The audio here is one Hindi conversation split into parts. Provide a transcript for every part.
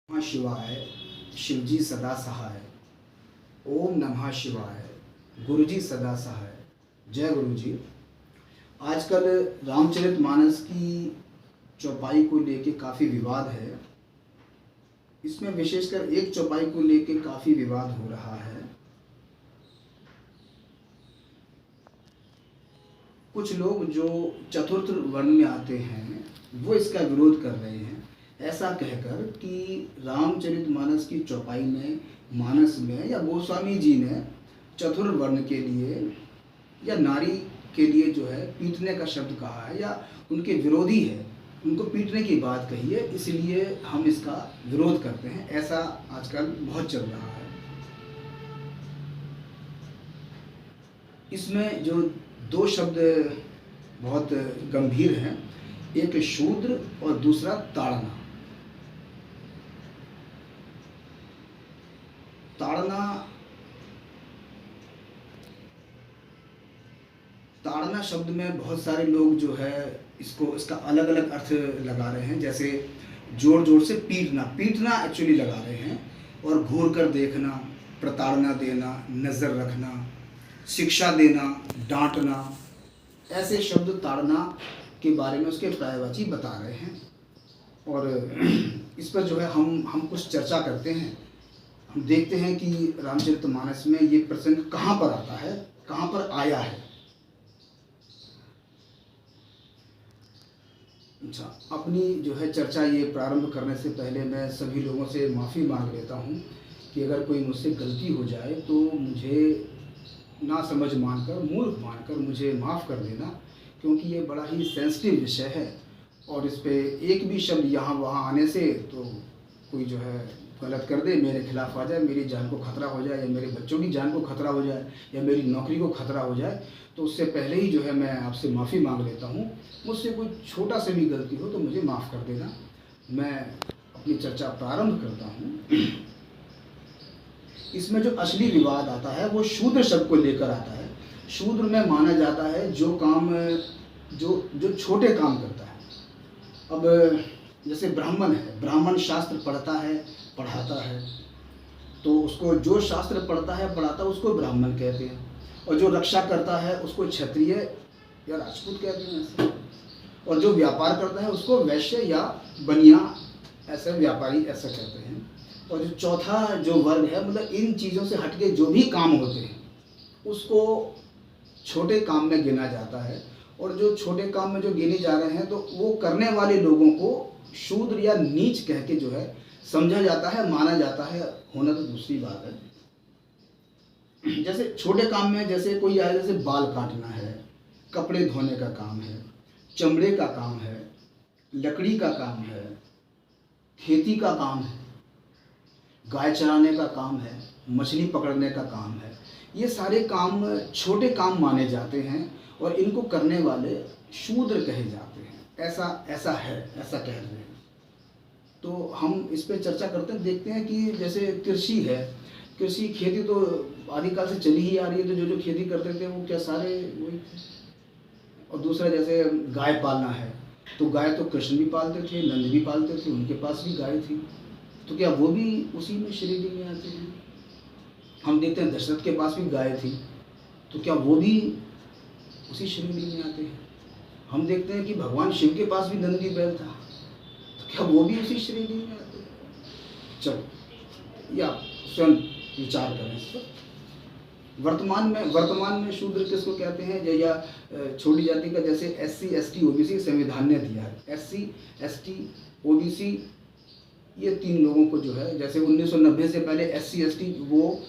नमः शिवाय। शिवजी सदा सहाय। ओम नमः शिवाय। गुरुजी सदा सहाय। जय गुरु जी। आजकल रामचरितमानस की चौपाई को लेके काफ़ी विवाद है। इसमें विशेषकर एक चौपाई को लेके काफ़ी विवाद हो रहा है। कुछ लोग जो चतुर्थ वर्ण में आते हैं वो इसका विरोध कर रहे हैं, ऐसा कहकर कि रामचरितमानस की चौपाई में मानस में या गोस्वामी जी ने चतुर्वर्ण के लिए या नारी के लिए जो है पीटने का शब्द कहा है या उनके विरोधी है, उनको पीटने की बात कही है, इसलिए हम इसका विरोध करते हैं। ऐसा आजकल बहुत चल रहा है। इसमें जो दो शब्द बहुत गंभीर हैं, एक शूद्र और दूसरा ताड़ना। ताड़ना शब्द में बहुत सारे लोग जो है इसका अलग अलग अर्थ लगा रहे हैं। जैसे जोर जोर से पीटना एक्चुअली लगा रहे हैं, और घूर कर देखना, प्रताड़ना देना, नज़र रखना, शिक्षा देना, डांटना, ऐसे शब्द ताड़ना के बारे में उसके पर्यायवाची बता रहे हैं। और इस पर जो है हम कुछ चर्चा करते हैं। हम देखते हैं कि रामचरितमानस में ये प्रसंग कहाँ पर आता है, कहाँ पर आया है। अच्छा, अपनी जो है चर्चा ये प्रारंभ करने से पहले मैं सभी लोगों से माफ़ी मांग लेता हूँ कि अगर कोई मुझसे गलती हो जाए तो मुझे ना समझ मानकर, मूर्ख मानकर मुझे माफ़ कर देना, क्योंकि ये बड़ा ही सेंसिटिव विषय है। और इस पे एक भी शब्द यहाँ वहाँ आने से तो कोई जो है गलत कर दे, मेरे खिलाफ आ जाए, मेरी जान को खतरा हो जाए, या मेरे बच्चों की जान को खतरा हो जाए, या मेरी नौकरी को खतरा हो जाए, तो उससे पहले ही जो है मैं आपसे माफ़ी मांग लेता हूँ। मुझसे कोई छोटा सा भी गलती हो तो मुझे माफ़ कर देना। मैं अपनी चर्चा प्रारंभ करता हूँ। इसमें जो असली विवाद आता है वो शूद्र शब्द को लेकर आता है। शूद्र में माना जाता है जो काम जो छोटे काम करता है। अब जैसे ब्राह्मण है, ब्राह्मण शास्त्र पढ़ता है, पढ़ाता है, तो उसको जो शास्त्र पढ़ता है पढ़ाता है उसको ब्राह्मण कहते हैं। और जो रक्षा करता है उसको क्षत्रिय या राजपूत कहते हैं ऐसे। और जो व्यापार करता है उसको वैश्य या बनिया, ऐसे व्यापारी ऐसा कहते हैं। और जो चौथा जो वर्ग है, मतलब इन चीज़ों से हटके जो भी काम होते हैं उसको छोटे काम में गिना जाता है। और जो छोटे काम में जो गिने जा रहे हैं तो वो करने वाले लोगों को शूद्र या नीच कह के जो है समझा जाता है, माना जाता है। होना तो दूसरी बात है। जैसे छोटे काम में जैसे कोई आए, जैसे बाल काटना है, कपड़े धोने का काम है, चमड़े का काम है, लकड़ी का काम है, खेती का काम है, गाय चराने का काम है, मछली पकड़ने का काम है। ये सारे काम छोटे काम माने जाते हैं और इनको करने वाले शूद्र कहे जाते हैं। ऐसा है, ऐसा कह रहे हैं। तो हम इस पे चर्चा करते हैं। देखते हैं कि जैसे कृषि है, कृषि खेती तो आदिकाल से चली ही आ रही है। तो जो खेती करते थे वो क्या सारे वही थे। और दूसरा जैसे गाय पालना है, तो गाय तो कृष्ण भी पालते थे, नंद भी पालते थे, उनके पास भी गाय थी। तो क्या वो भी उसी में श्रेणी में आते हैं? हम देखते हैं दशरथ के पास भी गाय थी, तो क्या वो भी उसी श्रेणी में आते हैं? हम देखते हैं कि भगवान शिव के पास भी नंदी बैल था, तो क्या वो भी उसी श्रेणी में आते हैं? चलो, या स्वयं विचार करें इस पर। वर्तमान में शूद्र किसको कहते हैं? या छोटी जाति का जैसे SC ST OBC संविधान ने दिया है। SC ST OBC ये तीन लोगों को जो है, जैसे 1990 से पहले SC ST वो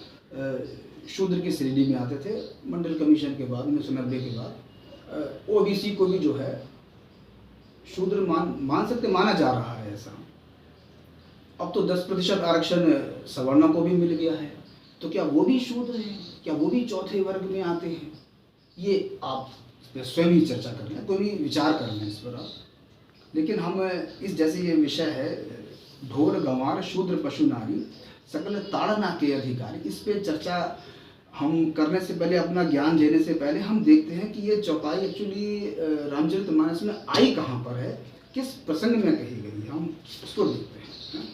शूद्र की श्रेणी में आते थे। मंडल कमीशन के बाद 1990 के बाद OBC को भी जो है शूद्र माना जा रहा है ऐसा। अब तो 10% आरक्षण सवर्णों को भी मिल गया है, तो क्या वो भी शूद्र हैं? क्या वो भी चौथे वर्ग में आते हैं? ये आप स्वयं ही चर्चा कर लें, कोई भी विचार कर लें इस पर आप। लेकिन हम इस जैसे ये विषय है, ढोर गंवार शूद्र पशु नारी सकल ताड़ना के अधिकारी, इस पे चर्चा हम करने से पहले, अपना ज्ञान देने से पहले हम देखते हैं कि ये चौपाई एक्चुअली रामचरितमानस में आई कहाँ पर है, किस प्रसंग में कही गई है, हम उसको देखते हैं।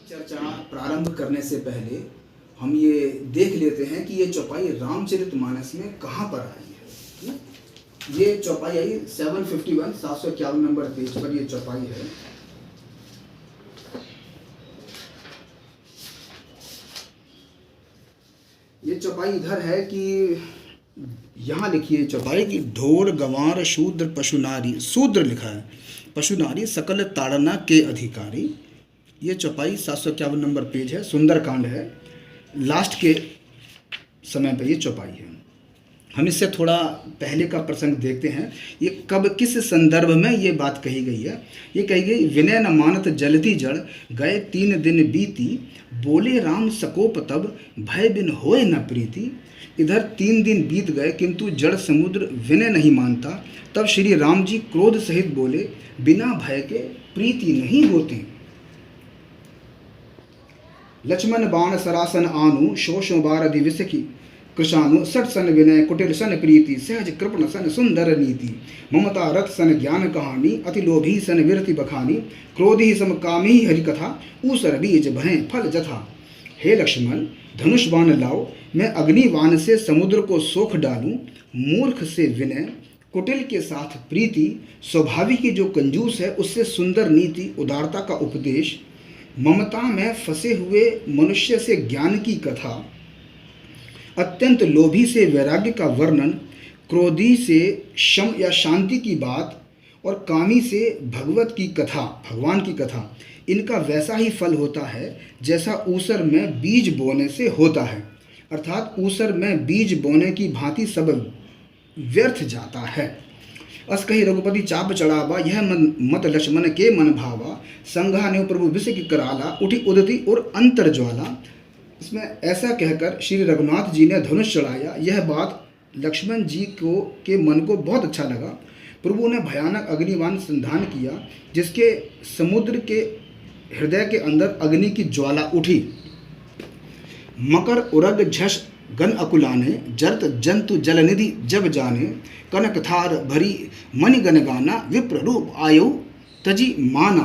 चर्चा प्रारंभ करने से पहले हम ये देख लेते हैं कि ये चौपाई रामचरितमानस में कहाँ पर आई है ना? ये चौपाई आई 751 751 नंबर पेज पर ये चौपाई है। ये चौपाई इधर है कि यहाँ लिखिए चौपाई की ढोर गंवार शूद्र पशु नारी, शूद्र लिखा है, पशु नारी सकल ताड़ना के अधिकारी। ये चौपाई 751 नंबर पेज है, सुंदरकांड है, लास्ट के समय पे ये चौपाई है। हम इससे थोड़ा पहले का प्रसंग देखते हैं। ये कब किस संदर्भ में ये बात कही गई है? ये कही गई, विनय न मानत जलती जड़, गए 3 दिन बीती, बोले राम सकोप तब, भय बिन होए न प्रीति। इधर 3 दिन बीत गए किंतु जड़ समुद्र विनय नहीं मानता। तब श्री राम जी क्रोध सहित बोले, बिना भय के प्रीति नहीं होती। लक्ष्मण बाण सरासन आनु, शोषो बारधि विसखी, कृशानु सठ सन विनय, कुटिल सन प्रीति, सहज कृपण सन सुंदर नीति। ममता रथ सन ज्ञान कहानी, अति लोभी सन विरति बखानी, क्रोधी सम कामी हरि कथा, ऊसर बीज भय फल जथा। हे लक्ष्मण, धनुष बाण लाओ, मैं अग्निबाण से समुद्र को सोख डालूं। मूर्ख से विनय, कुटिल के साथ प्रीति, स्वाभाविक की जो कंजूस है उससे सुंदर नीति, उदारता का उपदेश, ममता में फंसे हुए मनुष्य से ज्ञान की कथा, अत्यंत लोभी से वैराग्य का वर्णन, क्रोधी से शम या शांति की बात, और कामी से भगवत की कथा, भगवान की कथा, इनका वैसा ही फल होता है जैसा ऊसर में बीज बोने से होता है। अर्थात ऊसर में बीज बोने की भांति सब व्यर्थ जाता है। अस कही रघुपति चाप चढ़ावा, यह मत लक्ष्मण के मन भावा, संघा ने प्रभु विष की कराला, उठी उदती और अंतर ज्वाला। इसमें ऐसा कहकर श्री रघुनाथ जी ने धनुष चढ़ाया। यह बात लक्ष्मण जी को के मन को बहुत अच्छा लगा। प्रभु ने भयानक अग्निबाण संधान किया, जिसके समुद्र के हृदय के अंदर अग्नि की ज्वाला उठी। मकर उरग झस गन अकुलाने, जरत जंतु जलनिधि जब जाने, कनक थार भरी मणि गन गाना, विप्र रूप आयु तजी माना।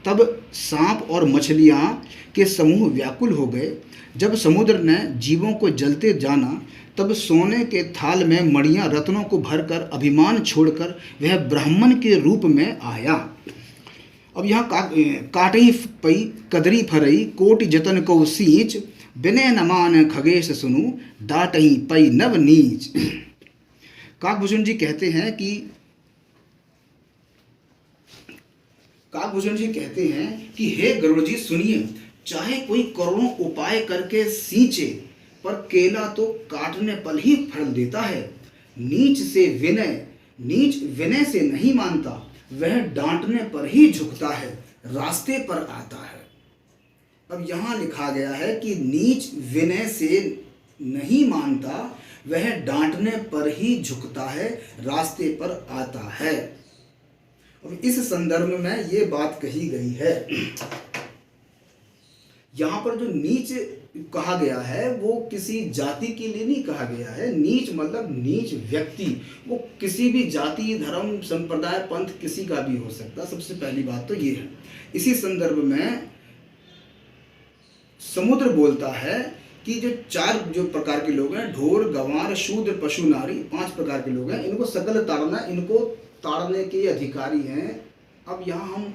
तब सांप और मछलियाँ के समूह व्याकुल हो गए। जब समुद्र ने जीवों को जलते जाना, तब सोने के थाल में मणियाँ रत्नों को भरकर अभिमान छोड़कर वह ब्राह्मण के रूप में आया। अब यहाँ काटही पई कदरी फरई, कोटि जतन को सींच, विनय न मान खगेश सुनु, डाटही पई नव नीच। काकभूषण जी कहते हैं कि हे गरुड़ जी सुनिए, चाहे कोई करोड़ों उपाय करके सींचे, पर केला तो काटने पर ही फल देता है। नीच विनय से नहीं मानता, वह डांटने पर ही झुकता है, रास्ते पर आता है। अब यहाँ लिखा गया है कि नीच विनय से नहीं मानता, वह डांटने पर ही झुकता है, रास्ते पर आता है। और इस संदर्भ में ये बात कही गई है। यहाँ पर जो नीच कहा गया है वो किसी जाति के लिए नहीं कहा गया है। नीच मतलब नीच व्यक्ति, वो किसी भी जाति, धर्म, संप्रदाय, पंथ किसी का भी हो सकता। सबसे पहली बात तो ये है। इसी संदर्भ में समुद्र बोलता है कि जो 4 प्रकार के लोग हैं, ढोर गंवार शूद्र पशु नारी, 5 प्रकार के लोग हैं, इनको सकल ताड़ना, इनको ताड़ने के अधिकारी हैं। अब यहाँ हम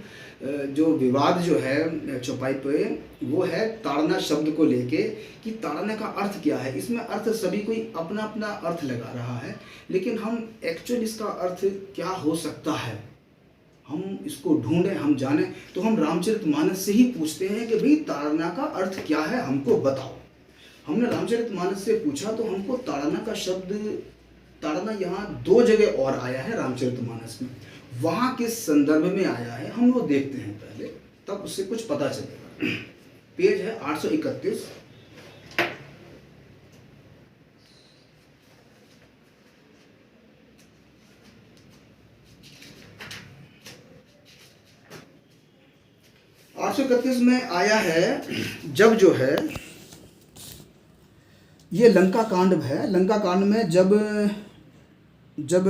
जो विवाद जो है चौपाई पे, वो है ताड़ना शब्द को लेके कि ताड़ने का अर्थ क्या है। इसमें अर्थ सभी कोई अपना अपना अर्थ लगा रहा है, लेकिन हम एक्चुअल इसका अर्थ क्या हो सकता है हम इसको ढूंढें, हम जाने, तो हम रामचरितमानस से ही पूछते हैं कि भाई ताड़ना का अर्थ क्या है, हमको बताओ। हमने रामचरितमानस से पूछा तो हमको ताड़ना का शब्द, ताड़ना यहाँ 2 जगह और आया है रामचरितमानस में। वहाँ किस संदर्भ में आया है हम वो देखते हैं पहले, तब उससे कुछ पता चलेगा। पेज है 831। में आया है, जब जो है ये लंका कांड है। लंका कांड में जब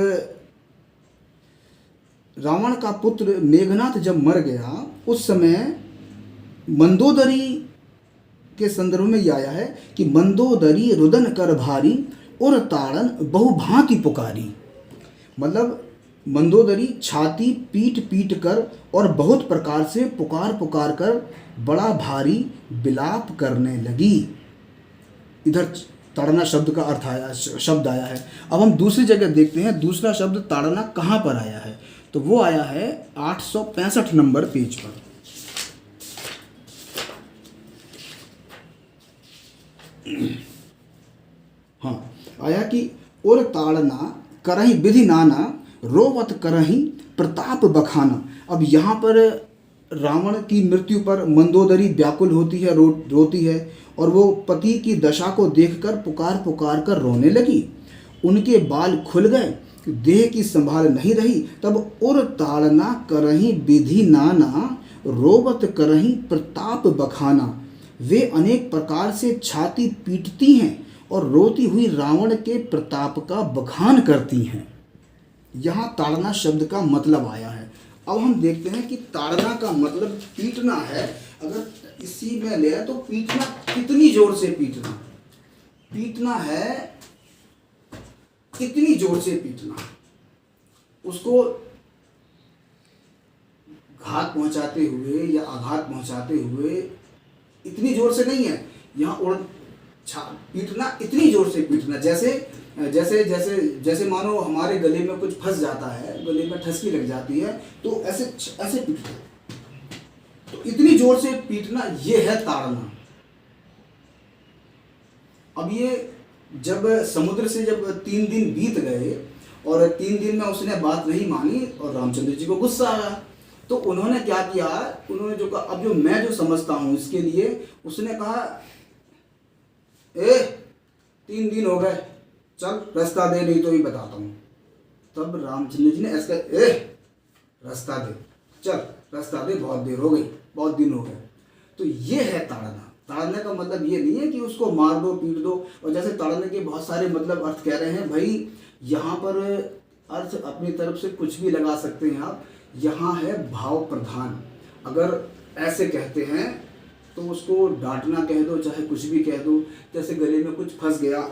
रावण का पुत्र मेघनाथ जब मर गया, उस समय मंदोदरी के संदर्भ में यह आया है कि मंदोदरी रुदन कर भारी और ताड़न बहुभांति पुकारी। मतलब मंदोदरी छाती पीट पीट कर और बहुत प्रकार से पुकार पुकार कर बड़ा भारी विलाप करने लगी। इधर ताड़ना शब्द का अर्थ आया, शब्द आया है। अब हम दूसरी जगह देखते हैं दूसरा शब्द ताड़ना कहाँ पर आया है। तो वो आया है 865 नंबर पेज पर। हाँ, आया कि और ताड़ना करही विधि नाना रोवत करही प्रताप बखाना। अब यहाँ पर रावण की मृत्यु पर मंदोदरी व्याकुल होती है, रोती है और वो पति की दशा को देखकर पुकार पुकार कर रोने लगी। उनके बाल खुल गए, देह की संभाल नहीं रही। तब और ताड़ना करही विधि नाना रोवत करही प्रताप बखाना। वे अनेक प्रकार से छाती पीटती हैं और रोती हुई रावण के प्रताप का बखान करती हैं। यहाँ ताड़ना शब्द का मतलब आया है। अब हम देखते हैं कि ताड़ना का मतलब पीटना है। अगर इसी में ले तो पीटना कितनी जोर से पीटना, पीटना है कितनी जोर से पीटना, उसको घात पहुंचाते हुए या आघात पहुंचाते हुए इतनी जोर से नहीं है। यहाँ पीटना इतनी जोर से पीटना, जैसे जैसे जैसे जैसे मानो हमारे गले में कुछ फंस जाता है, गले में ठसकी लग जाती है, तो ऐसे ऐसे पीटना, तो इतनी जोर से पीटना, ये है ताड़ना। अब ये जब समुद्र से जब 3 दिन बीत गए और 3 दिन में उसने बात नहीं मानी और रामचंद्र जी को गुस्सा आया, तो उन्होंने क्या किया, उन्होंने जो कहा, अब जो मैं जो समझता हूं इसके लिए, उसने कहा 3 दिन हो गए, चल रास्ता दे, नहीं तो ही बताता हूँ। तब रामचंद्र जी ने ऐसा रास्ता दे, चल रास्ता दे, बहुत देर हो गई, बहुत दिन हो गए। तो ये है ताड़ना। ताड़ने का मतलब ये नहीं है कि उसको मार दो, पीट दो। और जैसे ताड़ने के बहुत सारे मतलब अर्थ कह रहे हैं, भाई यहाँ पर अर्थ अपनी तरफ से कुछ भी लगा सकते हैं आप। यहाँ है भाव प्रधान। अगर ऐसे कहते हैं तो उसको डांटना कह दो, चाहे कुछ भी कह दो। जैसे गले में कुछ फंस गया,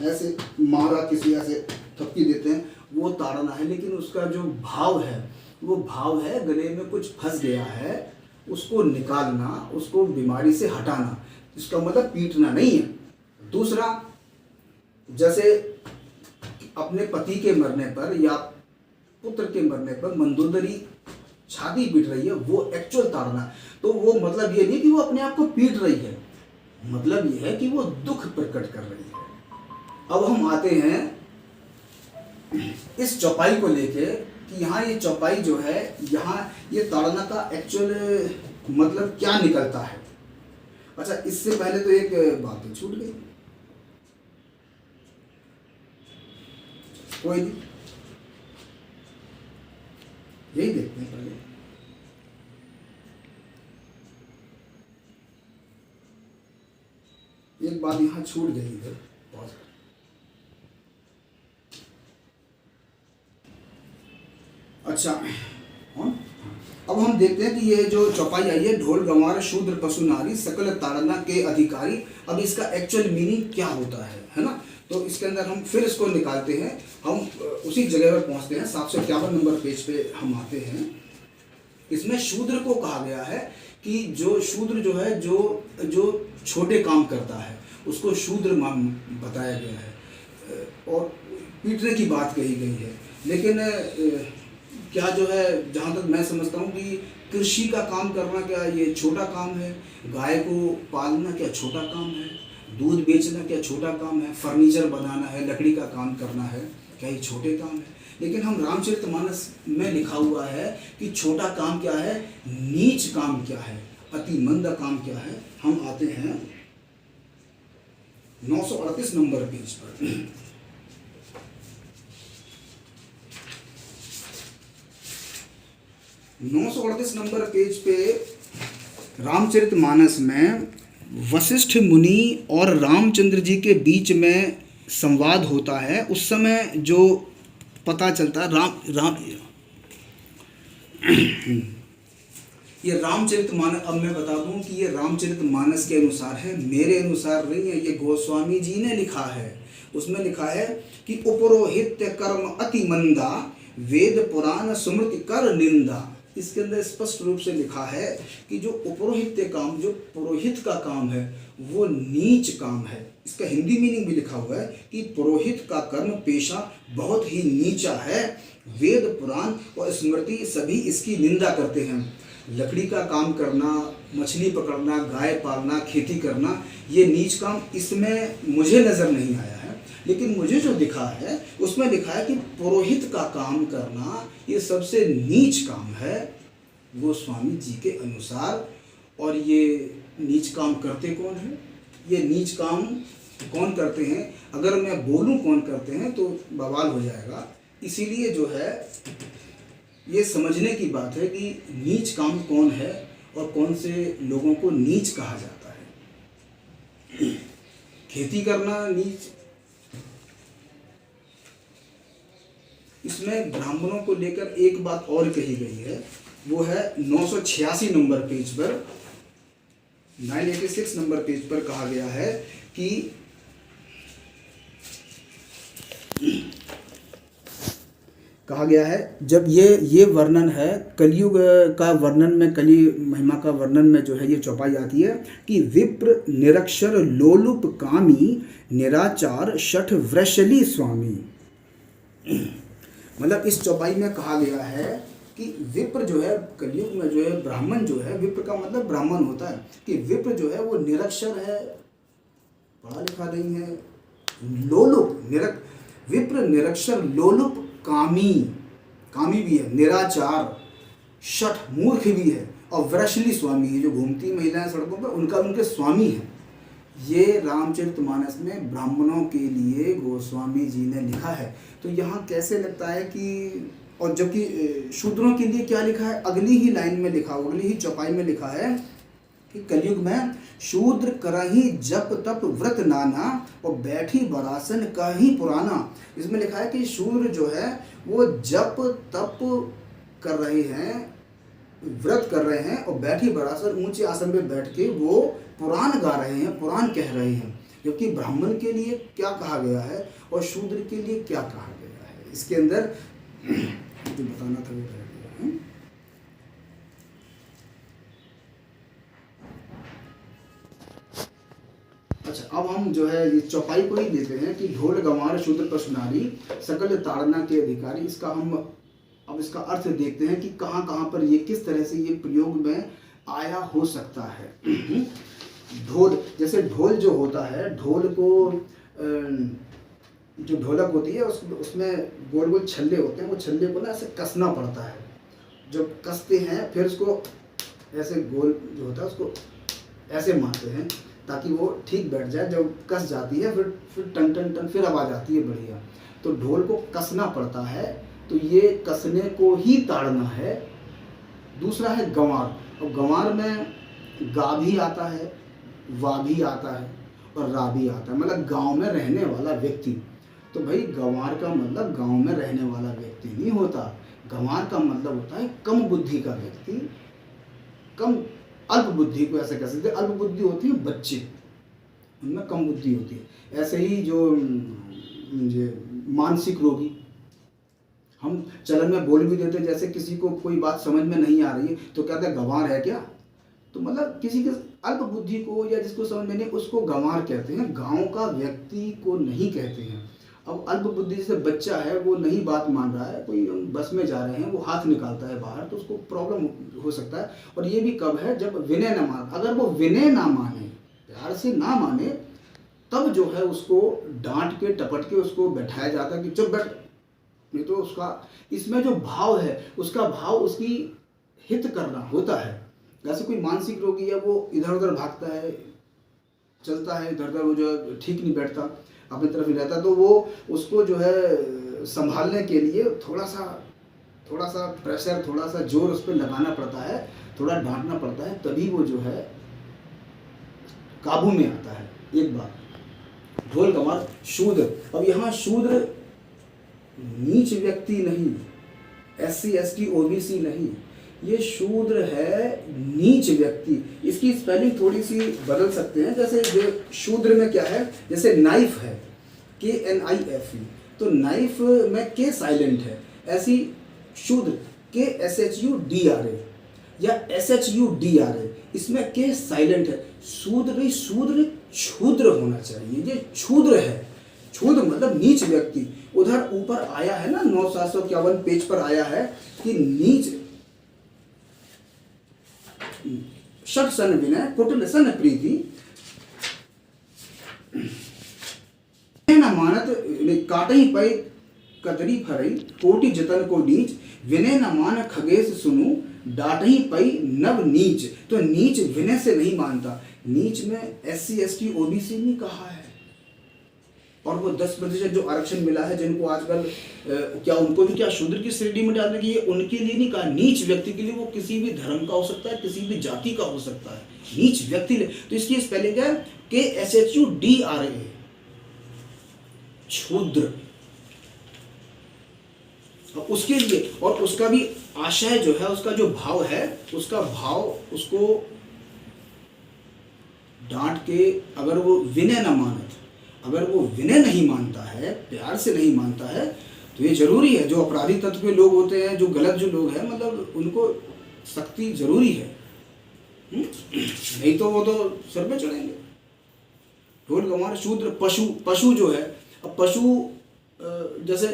ऐसे मारा, किसी ऐसे थपकी देते हैं, वो ताड़ना है। लेकिन उसका जो भाव है, वो भाव है गले में कुछ फंस गया है, उसको निकालना, उसको बीमारी से हटाना। इसका मतलब पीटना नहीं है। दूसरा, जैसे अपने पति के मरने पर या पुत्र के मरने पर मंदोदरी छाती पीट रही है, वो एक्चुअल ताड़ना। तो वो मतलब ये नहीं कि वो अपने आप को पीट रही है, मतलब ये है कि वो दुख प्रकट कर रही है। अब हम आते हैं इस चौपाई को लेके कि यहाँ ये चौपाई जो है, यहाँ ये ताड़ना का एक्चुअल मतलब क्या निकलता है। अच्छा, इससे पहले तो एक बात तो छूट गई, कोई नहीं, यही देखते हैं पहले। एक बात यहाँ छूट गई इधर, अच्छा। अब हम देखते हैं कि ये जो चौपाई आई है, ढोल गंवार शूद्र पशु नारी सकल ताड़ना के अधिकारी। अब इसका एक्चुअल मीनिंग क्या होता है ना। तो इसके अंदर हम फिर इसको निकालते हैं, हम उसी जगह पर पहुंचते हैं। 751 नंबर पेज पे हम आते हैं। इसमें शूद्र को कहा गया है कि जो शूद्र जो है, जो छोटे काम करता है, उसको शूद्र बताया गया है और पीटने की बात कही गई है। लेकिन क्या जो है, जहाँ तक मैं समझता हूँ कि कृषि का काम करना क्या ये छोटा काम है, गाय को पालना क्या छोटा काम है, दूध बेचना क्या छोटा काम है, फर्नीचर बनाना है, लकड़ी का काम करना है, क्या ये छोटे काम है। लेकिन हम रामचरितमानस में लिखा हुआ है कि छोटा काम क्या है, नीच काम क्या है, अति मंद काम क्या है। हम आते हैं 938 नंबर पेज पर। 938 नंबर पेज पे रामचरितमानस में वशिष्ठ मुनि और रामचंद्र जी के बीच में संवाद होता है। उस समय जो पता चलता है ये रामचरितमानस, अब मैं बता दूं कि ये रामचरितमानस के अनुसार है, मेरे अनुसार नहीं है, ये गोस्वामी जी ने लिखा है। उसमें लिखा है कि उपरोहित्य कर्म अति मंदा, वेद पुराण स्मृति कर निंदा। इसके अंदर स्पष्ट रूप से लिखा है कि जो उपरोहित्य काम, जो पुरोहित का काम है, वो नीच काम है। इसका हिंदी मीनिंग भी लिखा हुआ है कि पुरोहित का कर्म पेशा बहुत ही नीचा है, वेद पुराण और स्मृति सभी इसकी निंदा करते हैं। लकड़ी का काम करना, मछली पकड़ना, गाय पालना, खेती करना, ये नीच काम इसमें मुझे नज़र नहीं आया है। लेकिन मुझे जो दिखा है उसमें लिखा है कि पुरोहित का काम करना ये सबसे नीच काम है गोस्वामी जी के अनुसार। और ये नीच काम करते कौन है, ये नीच काम कौन करते हैं, अगर मैं बोलूं कौन करते हैं तो बवाल हो जाएगा। इसीलिए जो है ये समझने की बात है कि नीच काम कौन है और कौन से लोगों को नीच कहा जाता है। खेती करना नीच। इसमें ब्राह्मणों को लेकर एक बात और कही गई है, वो है 986 नंबर पेज पर, 986 नंबर पेज पर कहा गया है कि जब ये वर्णन है कलयुग का वर्णन में, कली महिमा का वर्णन में जो है ये चौपाई आती है कि विप्र निरक्षर लोलुप कामी, निराचार शठ वृषली स्वामी। मतलब इस चौपाई में कहा गया है कि विप्र जो है कलयुग में जो है, ब्राह्मण जो है, विप्र का मतलब ब्राह्मण होता है, कि विप्र जो है वो निरक्षर है, पढ़ा लिखा नहीं है, लोलुप विप्र निरक्षर लोलुप कामी भी है, निराचार शठ मूर्ख भी है, और वृषली स्वामी है, जो घूमती महिलाएं सड़कों पर उनके स्वामी है। ये रामचरितमानस में ब्राह्मणों के लिए गोस्वामी जी ने लिखा है। तो यहाँ कैसे लगता है कि, और जबकि शूद्रों के लिए क्या लिखा है, अगली ही लाइन में लिखा हुआ, अगली ही चौपाई में लिखा है कि कलयुग में शूद्र करही जप तप व्रत नाना, और बैठी बरासन कही पुराना। इसमें लिखा है कि शूद्र जो है वो जप तप कर रहे हैं, व्रत कर रहे हैं, और बैठी बरासन ऊंचे आसन पे बैठ के वो पुराण गा रहे हैं, पुराण कह रहे हैं। जबकि ब्राह्मण के लिए क्या कहा गया है और शूद्र के लिए क्या कहा गया है, इसके अंदर जो बताना था वो रह गया है। अच्छा, अब हम जो है ये चौपाई को ही लेते हैं कि ढोल गंवार शूद्र पशु नारी, सकल ताड़ना के अधिकारी। इसका हम अब इसका अर्थ देखते हैं कि कहाँ कहाँ पर ये किस तरह से ये प्रयोग में आया हो सकता है। ढोल, जैसे ढोल जो होता है, ढोल को जो ढोलक होती है उसमें गोल गोल छल्ले होते हैं, वो छल्ले को ना ऐसे कसना पड़ता है। जब कसते हैं फिर उसको ऐसे गोल जो होता है उसको ऐसे मारते हैं ताकि वो ठीक बैठ जाए। जब कस जाती है फिर टन टन टन फिर आवाज़ आती है बढ़िया। तो ढोल को कसना पड़ता है, तो ये कसने को ही ताड़ना है। दूसरा है गंवार, और गंवार में गा भी आता है, वा भी आता है और रा भी आता है, मतलब गांव में रहने वाला व्यक्ति। तो भाई गंवार का मतलब गांव में रहने वाला व्यक्ति नहीं होता, गंवार का मतलब होता है कम बुद्धि का व्यक्ति, कम अल्प बुद्धि को ऐसे कह सकते हैं। अल्प बुद्धि होती है बच्चे, उनमें कम बुद्धि होती है। ऐसे ही जो मानसिक रोगी, हम चलन में बोल भी देते हैं, जैसे किसी को कोई बात समझ में नहीं आ रही है तो कहते हैं गंवार है क्या, तो मतलब किसी के अल्प बुद्धि को या जिसको समझ में नहीं उसको गंवार कहते हैं, गांव का व्यक्ति को नहीं कहते हैं। अब अल्प बुद्धि से बच्चा है, वो नहीं बात मान रहा है, कोई बस में जा रहे हैं, वो हाथ निकालता है बाहर, तो उसको प्रॉब्लम हो सकता है। और ये भी कब है, जब विनय ना माने। अगर वो विनय ना माने, प्यार से ना माने, तब जो है उसको डांट के टपट के उसको बैठाया जाता है कि चुप बैठ। नहीं तो उसका इसमें जो भाव है, उसका भाव उसकी हित करना होता है। जैसे कोई मानसिक रोगी है, वो इधर उधर भागता है, चलता है इधर उधर, वो जो ठीक नहीं बैठता, अपनी तरफ ही रहता, तो वो उसको जो है संभालने के लिए थोड़ा सा प्रेशर, थोड़ा सा जोर उस पर लगाना पड़ता है, थोड़ा डांटना पड़ता है, तभी वो जो है काबू में आता है। एक बात ढोल गंवार शूद्र। अब यहाँ शूद्र नीच व्यक्ति नहीं, SC ST OBC नहीं, ये शूद्र है, नीच व्यक्ति। इसकी स्पेलिंग थोड़ी सी बदल सकते हैं। जैसे जो शूद्र में क्या है, जैसे नाइफ है, KNIFE, तो नाइफ में के साइलेंट है, ऐसी शूद्र KSHUDRA या SHUDRA, इसमें के साइलेंट है। शूद्र नहीं, शूद्र क्षुद्र होना चाहिए। ये क्षुद्र है, क्षुद्र मतलब नीच व्यक्ति। उधर ऊपर आया है ना 9751 पेज पर आया है कि नीच षट सन विनय कुटिल सन प्रीति न मानत काटही पै कतरी फरई कोटि जतन को नीच विनय न मान खगेश सुनु डांटही पई नव नीच। तो नीच विनय से नहीं मानता। नीच में SC ST OBC नहीं कहा है। और वो 10% जो आरक्षण मिला है जिनको आजकल क्या उनको भी क्या शूद्र की श्रेणी में डालने की, उनके लिए नहीं कहा। नीच व्यक्ति के लिए, वो किसी भी धर्म का हो सकता है, किसी भी जाति का हो सकता है, नीच व्यक्ति। तो इसकी स्पेलिंग है KSHUDRA, क्षुद्र। उसके लिए, और उसका भी आशय जो है, उसका जो भाव है, उसका भाव उसको डांट के, अगर वो विनय न मानत, अगर वो विनय नहीं मानता है, प्यार से नहीं मानता है, तो ये जरूरी है। जो अपराधी तत्व के लोग होते हैं, जो गलत जो लोग हैं, मतलब उनको सख्ती जरूरी है। नहीं तो वो तो सर पे चढ़ेंगे। ढोल गंवार शूद्र पशु, पशु जो है, अब पशु जैसे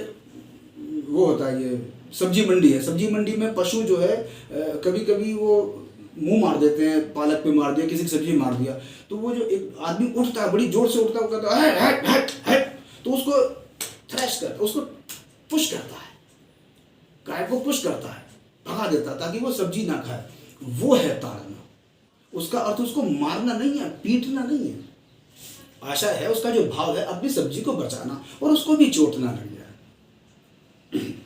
वो होता है, ये सब्जी मंडी है, सब्जी मंडी में पशु जो है कभी कभी वो मुंह मार देते हैं, पालक पे मार दिया, किसी की सब्जी मार दिया, तो वो जो एक आदमी उठता है, बड़ी जोर से उठता है, वो कहता है हट हट हट, तो उसको थ्रैश करता है, उसको पुश करता है, गाय को पुश करता है, भगा देता है ताकि वो सब्जी ना खाए। वो है ताड़ना। उसका अर्थ उसको मारना नहीं है, पीटना नहीं है। आशा है, उसका जो भाव है अपनी सब्जी को बचाना और उसको भी चोट ना लग जाए।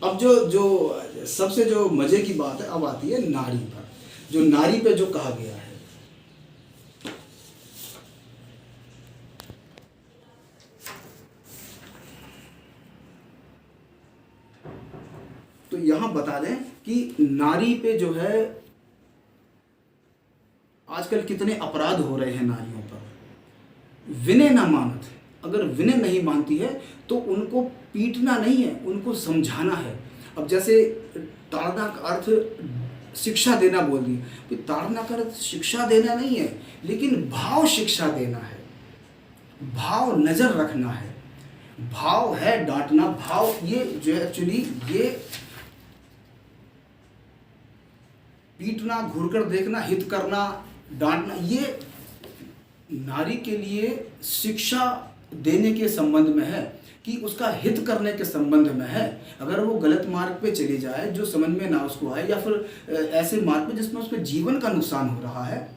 अब जो सबसे जो मजे की बात है, अब आती है नारी पर। जो नारी पे जो कहा गया है, तो यहां बता दें कि नारी पे जो है आजकल कितने अपराध हो रहे हैं नारियों पर। विनय ना मानत, अगर विनय नहीं मानती है तो उनको पीटना नहीं है, उनको समझाना है। अब जैसे ताड़ना का अर्थ शिक्षा देना बोल दी, तो ताड़ना का अर्थ शिक्षा देना नहीं है, लेकिन भाव शिक्षा देना है, भाव नजर रखना है। भाव है डांटना, भाव ये जो है एक्चुअली ये पीटना, घूरकर देखना, हित करना, डांटना, ये नारी के लिए शिक्षा देने के संबंध में है कि उसका हित करने के संबंध में है। अगर वो गलत मार्ग पे चली जाए जो समझ में ना उसको आए, या फिर ऐसे मार्ग पे जिसमें उसके जीवन का नुकसान हो रहा है,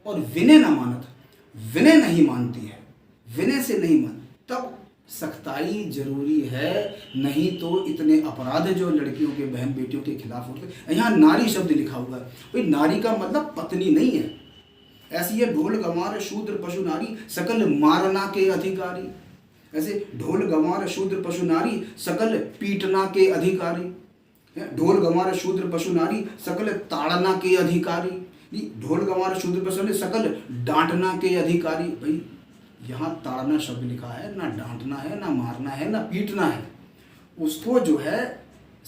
और विनय ना मानत, विनय नहीं मानती है, विनय से नहीं मान, तब सख्ताई जरूरी है। नहीं तो इतने अपराध जो लड़कियों के, बहन बेटियों के खिलाफ होते। यहाँ नारी शब्द लिखा हुआ है, भाई नारी का मतलब पत्नी नहीं है। ऐसी है ढोल गंवार शूद्र पशु नारी सकल मारना के अधिकारी। ऐसे ढोल गंवार शूद्र पशु नारी सकल पीटना के अधिकारी। ढोल गंवार शूद्र पशु नारी सकल ताड़ना के अधिकारी। ढोल गंवार शूद्र पशु नारी सकल डांटना के अधिकारी। भाई यहाँ ताड़ना शब्द लिखा है, ना डांटना है, ना मारना है, ना पीटना है। उसको जो है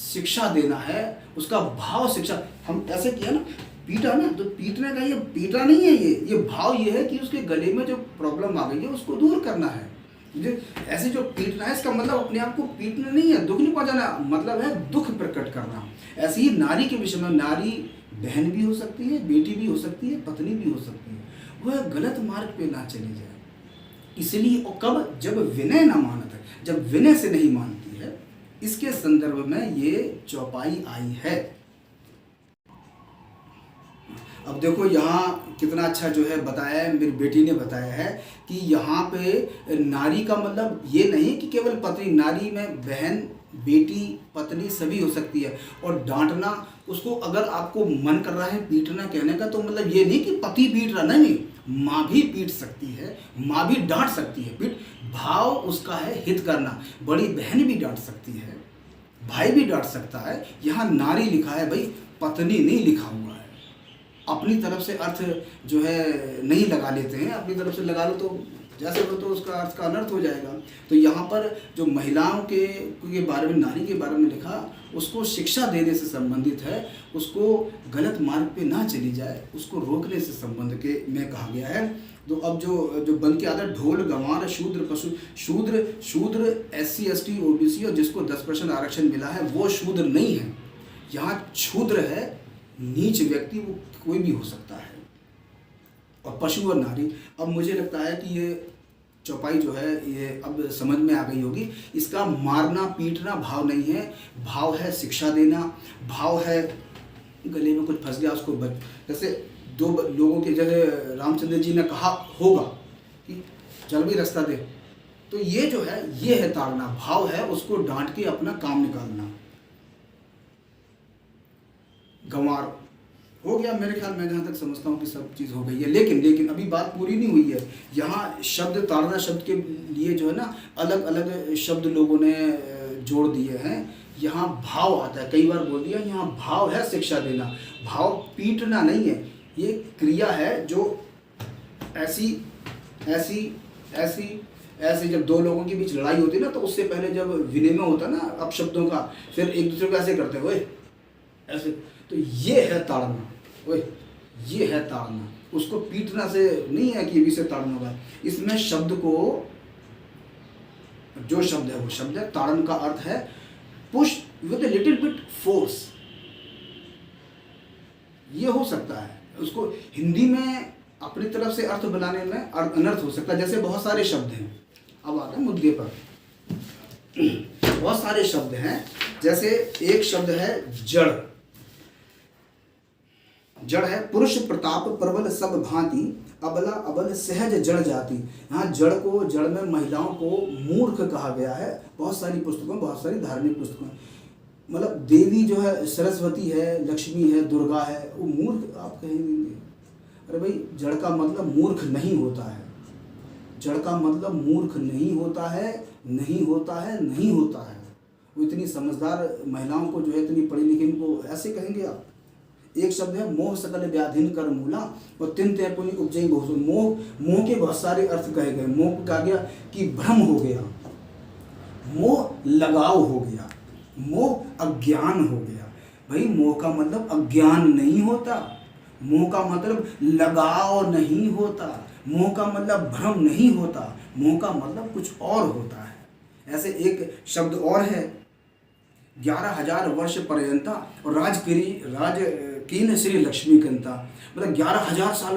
शिक्षा देना है, उसका भाव शिक्षा। हम ऐसे किया ना, पीटा ना, तो पीटने का ये पीटा नहीं है, ये भाव ये है कि उसके गले में जो प्रॉब्लम आ गई है उसको दूर करना है। जो ऐसे जो पीटना है, इसका मतलब अपने आप को पीटना नहीं है, दुख नहीं पहुंचाना, मतलब है दुख प्रकट करना। ऐसे ही नारी के विषय में, नारी बहन भी हो सकती है, बेटी भी हो सकती है, पत्नी भी हो सकती है, वह गलत मार्ग पे ना चली जाए। इसलिए और कब, जब विनय ना मानत है, जब विनय से नहीं मानती है, इसके संदर्भ में ये चौपाई आई है। अब देखो यहाँ कितना अच्छा जो है बताया है, मेरी बेटी ने बताया है कि यहाँ पे नारी का मतलब ये नहीं कि केवल पत्नी, नारी में बहन, बेटी, पत्नी सभी हो सकती है। और डांटना, उसको अगर आपको मन कर रहा है पीटना कहने का, तो मतलब ये नहीं कि पति पीट रहा, नहीं, माँ भी पीट सकती है, माँ भी डांट सकती है। पीट भाव उसका है हित करना, बड़ी बहन भी डांट सकती है, भाई भी डांट सकता है। यहाँ नारी लिखा है भाई, पत्नी नहीं लिखा हुआ है। अपनी तरफ से अर्थ जो है नहीं लगा लेते हैं, अपनी तरफ से लगा लो तो जैसे हो तो उसका अर्थ का अनर्थ हो जाएगा। तो यहाँ पर जो महिलाओं के बारे में, नारी के बारे में लिखा, उसको शिक्षा देने से संबंधित है, उसको गलत मार्ग पे ना चली जाए, उसको रोकने से संबंध के में कहा गया है। तो अब जो बन के आता है, ढोल गंवार शूद्र पशु, शूद्र SC ST OBC और जिसको 10% आरक्षण मिला है वो शूद्र नहीं है। यहाँ क्षुद्र है, नीच व्यक्ति, वो कोई भी हो सकता है। और पशु और नारी, अब मुझे लगता है कि ये चौपाई जो है ये अब समझ में आ गई होगी। इसका मारना पीटना भाव नहीं है, भाव है शिक्षा देना, भाव है गले में कुछ फंस गया उसको जैसे दो लोगों के, जैसे रामचंद्र जी ने कहा होगा कि चल भी रास्ता दे, तो ये जो है ये है ताड़ना, भाव है उसको डांट के अपना काम निकालना। गंवार हो गया, मेरे ख्याल में जहाँ तक समझता हूँ कि सब चीज़ हो गई है। लेकिन अभी बात पूरी नहीं हुई है। यहाँ शब्द, ताड़ना शब्द के लिए जो है ना अलग अलग शब्द लोगों ने जोड़ दिए हैं। यहाँ भाव आता है, कई बार बोल दिया, यहाँ भाव है शिक्षा देना, भाव पीटना नहीं है। ये क्रिया है जो ऐसी जब दो लोगों के बीच लड़ाई होती है ना, तो उससे पहले जब विनिमय होता है ना अपशब्दों का, फिर एक दूसरे को ऐसे करते हुए ऐसे, तो ये है ताड़ना। ओए ये है ताड़ना, उसको पीटना से नहीं है कि ये भी से ताड़ना होगा। इसमें शब्द को, जो शब्द है वो शब्द है। ताड़न का अर्थ है push with a little bit force, ये हो सकता है। उसको हिंदी में अपनी तरफ से अर्थ बनाने में अनर्थ हो सकता है। जैसे बहुत सारे शब्द हैं, अब आते हैं मुद्दे पर। बहुत सारे शब्द हैं, जैसे एक शब्द है जड़। जड़ है पुरुष प्रताप प्रबल सब भांति, अबला अबल सहज जड़ जाति। यहाँ जड़ को, जड़ में महिलाओं को मूर्ख कहा गया है। बहुत सारी पुस्तकों, बहुत सारी धार्मिक पुस्तकों, मतलब देवी जो है सरस्वती है, लक्ष्मी है, दुर्गा है, वो मूर्ख आप कहेंगे। अरे भाई जड़ का मतलब मूर्ख नहीं होता है, जड़ का मतलब मूर्ख नहीं होता है, नहीं होता है, नहीं होता है। वो इतनी समझदार महिलाओं को जो है, इतनी पढ़ी लिखी, इनको ऐसे कहेंगे आप। एक शब्द है मोह सकल व्याधिन कर मूला, और तिन तय पुनि उपजई बहु। मोह के बहुत सारे अर्थ कहे गए। मोह को कहा गया कि भ्रम हो गया, मोह लगाव हो गया, मोह अज्ञान हो गया। भाई मोह का मतलब अज्ञान नहीं होता, मोह का मतलब लगाव नहीं होता, मोह का मतलब भ्रम नहीं होता, मोह का मतलब कुछ और होता है। ऐसे एक शब्द और है 11,000 वर्ष पर्यंता, और राजकीन श्री लक्ष्मीकांता, मतलब 11,000 साल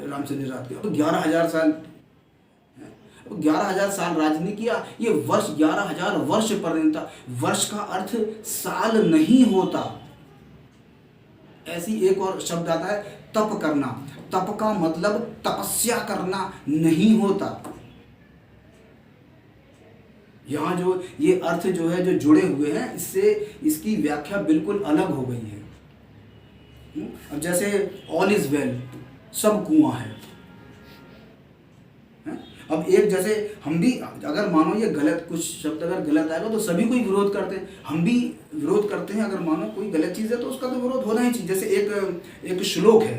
रामचंद्र राज के, अब 11,000 साल, 11,000 साल राज नहीं किया। ये वर्ष 11,000 वर्ष पर्यंता, वर्ष का अर्थ साल नहीं होता। ऐसी एक और शब्द आता है तप करना, तप का मतलब तपस्या करना नहीं होता। यहाँ जो ये अर्थ जो है जो जुड़े हुए हैं, इससे इसकी व्याख्या बिल्कुल अलग हो गई है। अब जैसे ऑल इज वेल, सब कुआं है। अब एक जैसे हम भी, अगर मानो ये गलत, कुछ शब्द अगर गलत आएगा तो सभी कोई विरोध करते हैं, हम भी विरोध करते हैं। अगर मानो कोई गलत चीज़ है तो उसका तो विरोध होना ही चाहिए। जैसे एक श्लोक है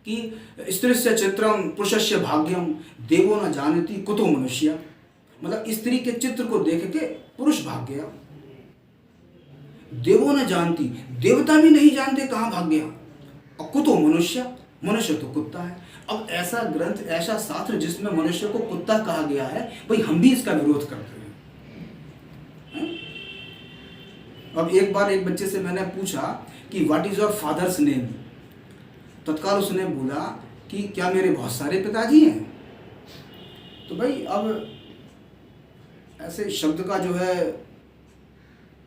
कि स्त्रीस्य चित्रम पुरुषस्य भाग्यम देवो न जानती कुतो मनुष्य, मतलब स्त्री के चित्र को देख के पुरुष भाग गया, देवो न जानती, देवता भी नहीं जानते कहाँ भाग गया, और कुतो मनुष्य, मनुष्य तो कुत्ता है। अब ऐसा ग्रंथ, ऐसा शास्त्र जिसमें मनुष्य को कुत्ता कहा गया है, भाई हम भी इसका विरोध करते हैं। अब एक बार एक बच्चे से मैंने पूछा कि what is your father's name, तत्काल उसने बोला कि क्या मेरे बहुत सारे पिताजी हैं। तो भाई अब ऐसे शब्द का जो है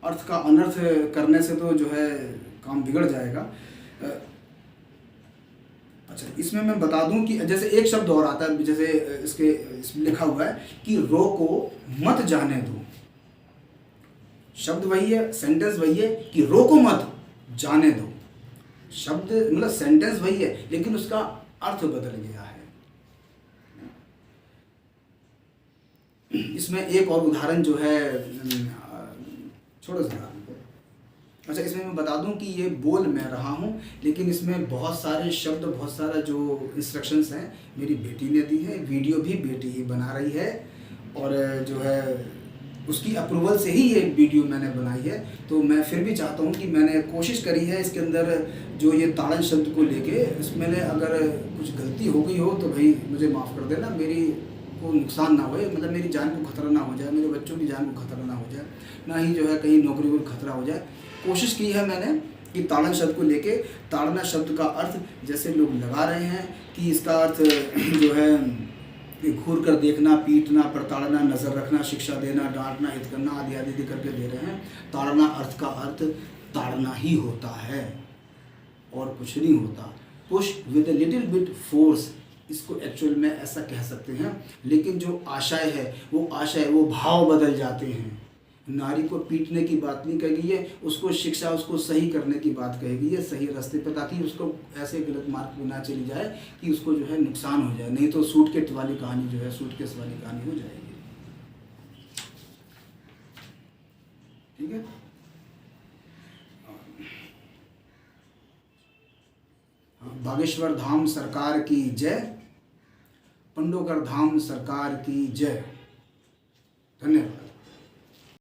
अर्थ का अनर्थ करने से तो जो है काम बिगड़ जाएगा। अच्छा, इसमें मैं बता दूं कि जैसे एक शब्द और आता है, जैसे इसमें लिखा हुआ है कि रो को मत जाने दो। शब्द वही है, सेंटेंस वही है कि रो को मत जाने दो। शब्द मतलब सेंटेंस वही है, लेकिन उसका अर्थ बदल गया है। इसमें एक और उदाहरण जो है छोड़ो जरा हमको। अच्छा, इसमें मैं बता दूं कि ये बोल मैं रहा हूँ, लेकिन इसमें बहुत सारे शब्द, बहुत सारा जो इंस्ट्रक्शंस हैं मेरी बेटी ने दी है। वीडियो भी बेटी ही बना रही है, और जो है उसकी अप्रूवल से ही ये वीडियो मैंने बनाई है। तो मैं फिर भी चाहता हूँ कि मैंने कोशिश करी है इसके अंदर जो ये ताड़न शब्द को लेके, इसमें अगर कुछ गलती हो गई हो तो भाई मुझे माफ़ कर देना, मेरी को नुकसान ना होए, मतलब मेरी जान को खतरा ना हो जाए, मेरे बच्चों की जान को खतरा ना हो जाए, ना ही जो है कहीं नौकरी को खतरा हो जाए। कोशिश की है मैंने कि ताड़न शब्द को लेके, ताड़ना शब्द का अर्थ जैसे लोग लगा रहे हैं कि इसका अर्थ जो है घूर कर देखना, पीटना, प्रताड़ना, नज़र रखना, शिक्षा देना, डांटना, हित करना आदि आदि करके दे रहे हैं। ताड़ना अर्थ का अर्थ ताड़ना ही होता है और कुछ नहीं होता। Push with a little bit force, इसको एक्चुअल में ऐसा कह सकते हैं, लेकिन जो आशय है वो आशय, वो भाव बदल जाते हैं। नारी को पीटने की बात नहीं कही गई है, उसको शिक्षा, उसको सही करने की बात कही गई है, सही रास्ते पर, ताकि उसको ऐसे गलत मार्ग पे ना चली जाए कि उसको जो है नुकसान हो जाए, नहीं तो सूटकेस वाली कहानी जो है, सूटकेस वाली कहानी हो जाएगी। ठीक है, बागेश्वर धाम सरकार की जय, पंडोकर धाम सरकार की जय। धन्यवाद।